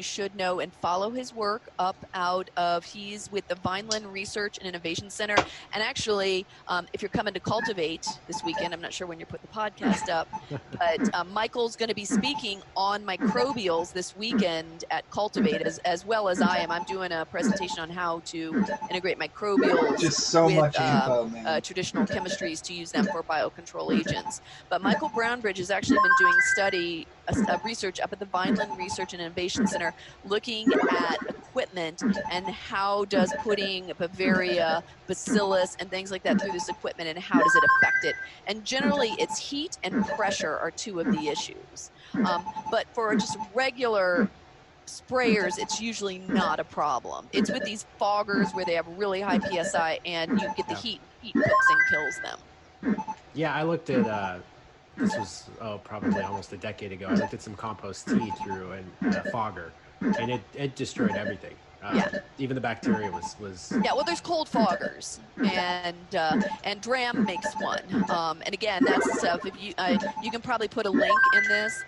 should know and follow his work up out of, he's with the Vineland Research and Innovation Center. And actually, if you're coming to Cultivate this weekend, I'm not sure when you're putting the podcast up, but Michael's going to be speaking on microbials this weekend at Cultivate, as well as I am. I'm doing a presentation on how to integrate microbials Just so with much info, man. traditional chemistries to use them for biocontrol agents. But Michael Brownbridge has actually been doing research up at the Vineland Research and Innovation Center, looking at equipment and how does putting Bavaria, bacillus, and things like that through this equipment, and how does it affect it. And generally, it's heat and pressure are two of the issues. But for just regular sprayers, it's usually not a problem. It's with these foggers where they have really high PSI and you get the heat cooks and kills them. Yeah, I looked at this was probably almost a decade ago. I looked at some compost tea through a fogger, and it destroyed everything. Even the bacteria was. Yeah, well, there's cold foggers, and Dram makes one. And again, that's the stuff. If you can probably put a link in this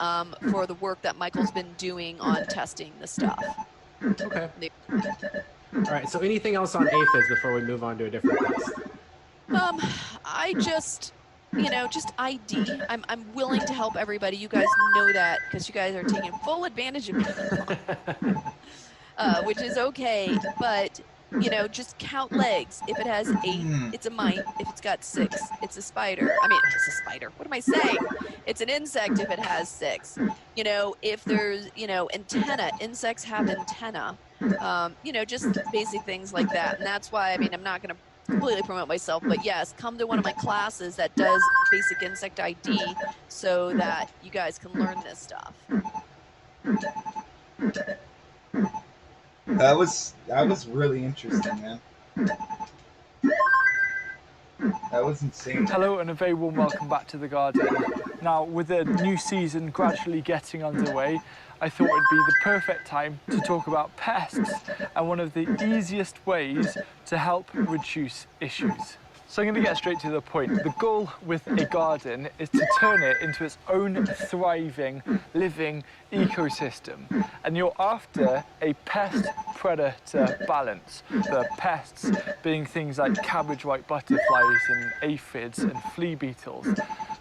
for the work that Michael's been doing on testing the stuff. Okay. All right. So anything else on aphids before we move on to a different test? I just. Just ID. I'm willing to help everybody. You guys know that because you guys are taking full advantage of me, which is okay. But, just count legs. If it has 8, it's a mite. If it's got 6, it's a spider. I mean, it's a spider. What am I saying? It's an insect if it has 6. If there's, antenna, insects have antenna. Just basic things like that. And that's why, I'm not going to completely promote myself, but yes, come to one of my classes that does basic insect ID so that you guys can learn this stuff. That was really interesting, man. That was insane. Hello and a very warm welcome back to the garden. Now, with the new season gradually getting underway, I thought it'd be the perfect time to talk about pests and one of the easiest ways to help reduce issues. So I'm going to get straight to the point. The goal with a garden is to turn it into its own thriving, living ecosystem. And you're after a pest-predator balance. The pests being things like cabbage white butterflies and aphids and flea beetles.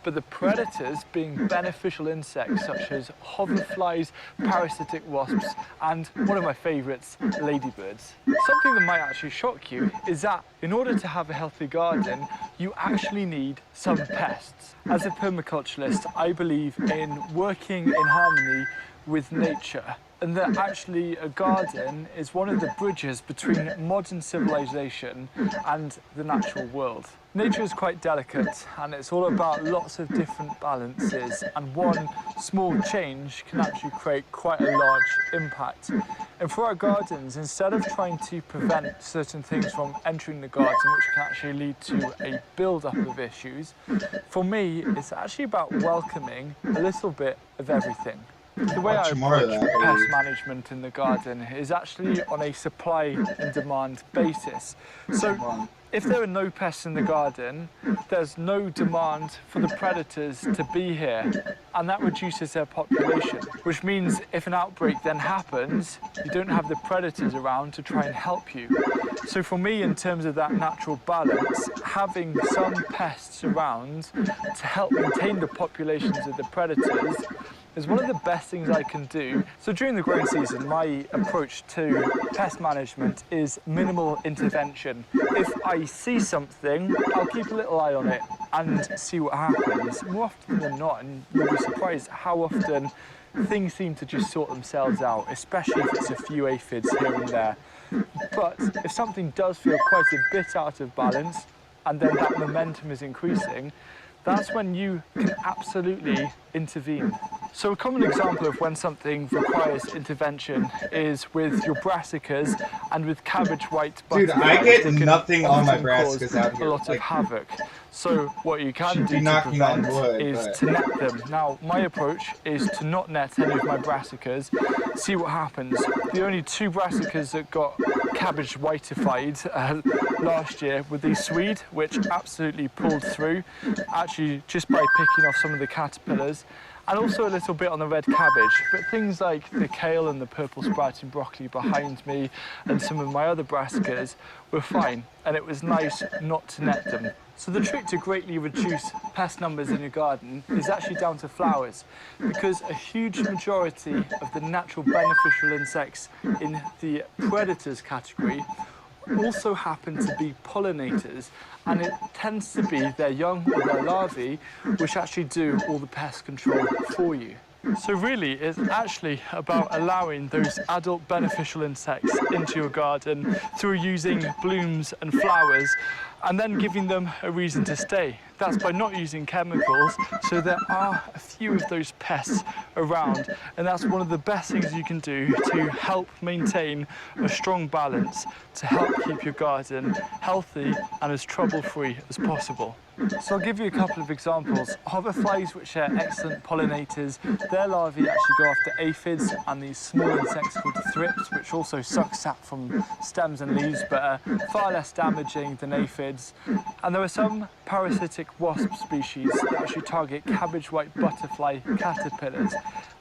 But the predators being beneficial insects such as hoverflies, parasitic wasps, and one of my favourites, ladybirds. Something that might actually shock you is that in order to have a healthy garden, you actually need some pests. As a permaculturalist, I believe in working in harmony with nature, and that actually a garden is one of the bridges between modern civilization and the natural world. Nature is quite delicate, and it's all about lots of different balances, and one small change can actually create quite a large impact. And for our gardens, instead of trying to prevent certain things from entering the garden, which can actually lead to a build-up of issues, for me, it's actually about welcoming a little bit of everything. The way I approach pest management in the garden is actually on a supply and demand basis. So if there are no pests in the garden, there's no demand for the predators to be here, and that reduces their population, which means if an outbreak then happens, you don't have the predators around to try and help you. So for me, in terms of that natural balance, having some pests around to help maintain the populations of the predators is one of the best things I can do. So during the growing season, my approach to pest management is minimal intervention. If I see something, I'll keep a little eye on it and see what happens. More often than not, and you'll be surprised how often things seem to just sort themselves out, especially if it's a few aphids here and there. But if something does feel quite a bit out of balance, and then that momentum is increasing, that's when you can absolutely intervene. So a common example of when something requires intervention is with your brassicas and with cabbage white butterflies. Dude, I get nothing on my brassicas out here. A lot of havoc. So what you can do to prevent is to net them. Now, my approach is to not net any of my brassicas, see what happens. The only 2 brassicas that got cabbage whitified last year were the Swede, which absolutely pulled through, actually just by picking off some of the caterpillars. and also a little bit on the red cabbage. But things like the kale and the purple sprouting broccoli behind me and some of my other brassicas were fine, and it was nice not to net them. So the trick to greatly reduce pest numbers in your garden is actually down to flowers, because a huge majority of the natural beneficial insects in the predators category also happen to be pollinators, and it tends to be their young or their larvae which actually do all the pest control for you. So really, it's actually about allowing those adult beneficial insects into your garden through using blooms and flowers, and then giving them a reason to stay. That's by not using chemicals, so there are a few of those pests around, and that's one of the best things you can do to help maintain a strong balance, to help keep your garden healthy and as trouble-free as possible. So I'll give you a couple of examples. Hoverflies, which are excellent pollinators, their larvae actually go after aphids and these small insects called thrips, which also suck sap from stems and leaves, but are far less damaging than aphids. And there are some parasitic wasp species that actually target cabbage white butterfly caterpillars.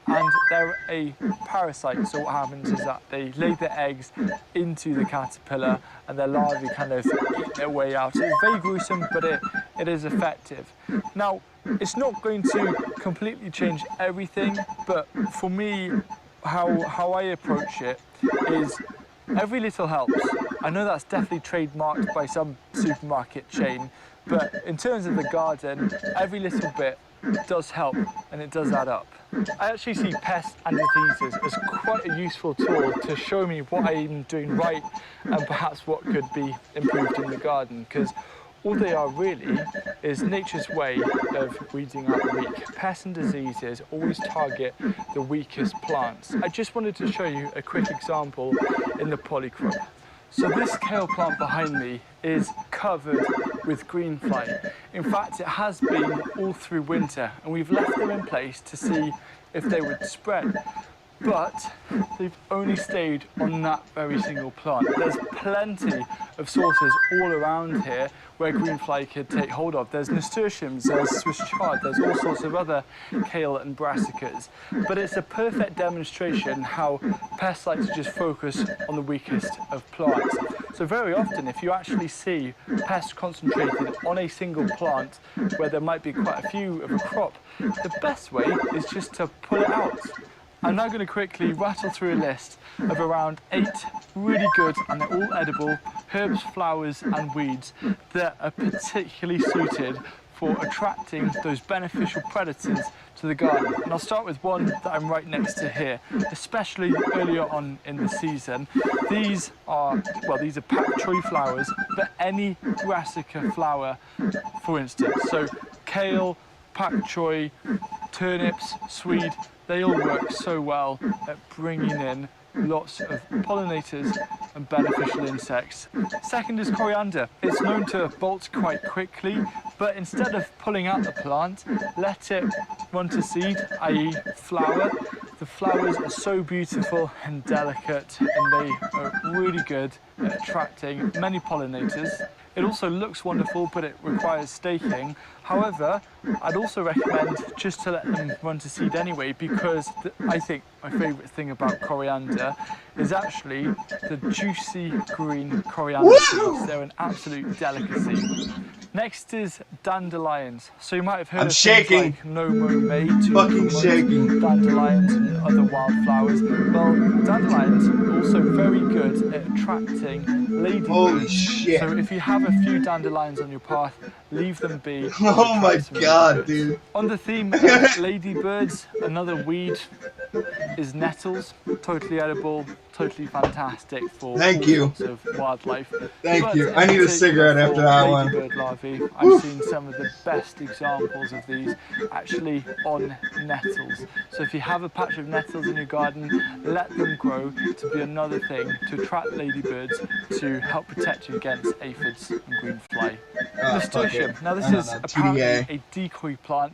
And they're a parasite, so what happens is that they lay their eggs into the caterpillar and their larvae kind of eat their way out. It's very gruesome, but it is effective. Now, it's not going to completely change everything, but for me, how I approach it is every little helps. I know that's definitely trademarked by some supermarket chain, but in terms of the garden, every little bit does help, and it does add up. I actually see pests and diseases as quite a useful tool to show me what I'm doing right and perhaps what could be improved in the garden, because all they are really is nature's way of weeding out the weak. Pests and diseases always target the weakest plants. I just wanted to show you a quick example in the polycrop. So this kale plant behind me is covered with green fly. In fact, it has been all through winter, and we've left them in place to see if they would spread. But they've only stayed on that very single plant. There's plenty of sources all around here where green fly could take hold of. There's nasturtiums, there's Swiss chard, there's all sorts of other kale and brassicas. But it's a perfect demonstration how pests like to just focus on the weakest of plants. So very often, if you actually see pests concentrated on a single plant where there might be quite a few of a crop, the best way is just to pull it out. I'm now going to quickly rattle through a list of around 8 really good, and they're all edible, herbs, flowers and weeds that are particularly suited for attracting those beneficial predators to the garden. And I'll start with one that I'm right next to here, especially earlier on in the season. These are pak choi flowers, but any brassica flower, for instance. So kale, pak choi, turnips, swede, they all work so well at bringing in lots of pollinators and beneficial insects. Second is coriander. It's known to bolt quite quickly, but instead of pulling out the plant, let it run to seed, i.e. flower. The flowers are so beautiful and delicate, and they are really good at attracting many pollinators. It also looks wonderful, but it requires staking. However, I'd also recommend just to let them run to seed anyway, because I think my favourite thing about coriander is actually the juicy green coriander seeds. They're an absolute delicacy. Next is dandelions. So you might have heard of things like no mo may, fucking shaking, dandelions and other wildflowers. Well, dandelions are also very good at attracting ladybirds. Holy shit. So if you have a few dandelions on your path, leave them be. Oh my god, dude. On the theme of ladybirds, another weed is nettles. Totally edible, totally fantastic for all sorts of wildlife. Thank you. I need a cigarette after that one. Ladybird larvae. I've seen some of the best examples of these actually on nettles. So if you have a patch of nettles in your garden, let them grow to be another thing to attract ladybirds to help protect you against aphids and green fly. Nasturtium. Now this is apparently a decoy plant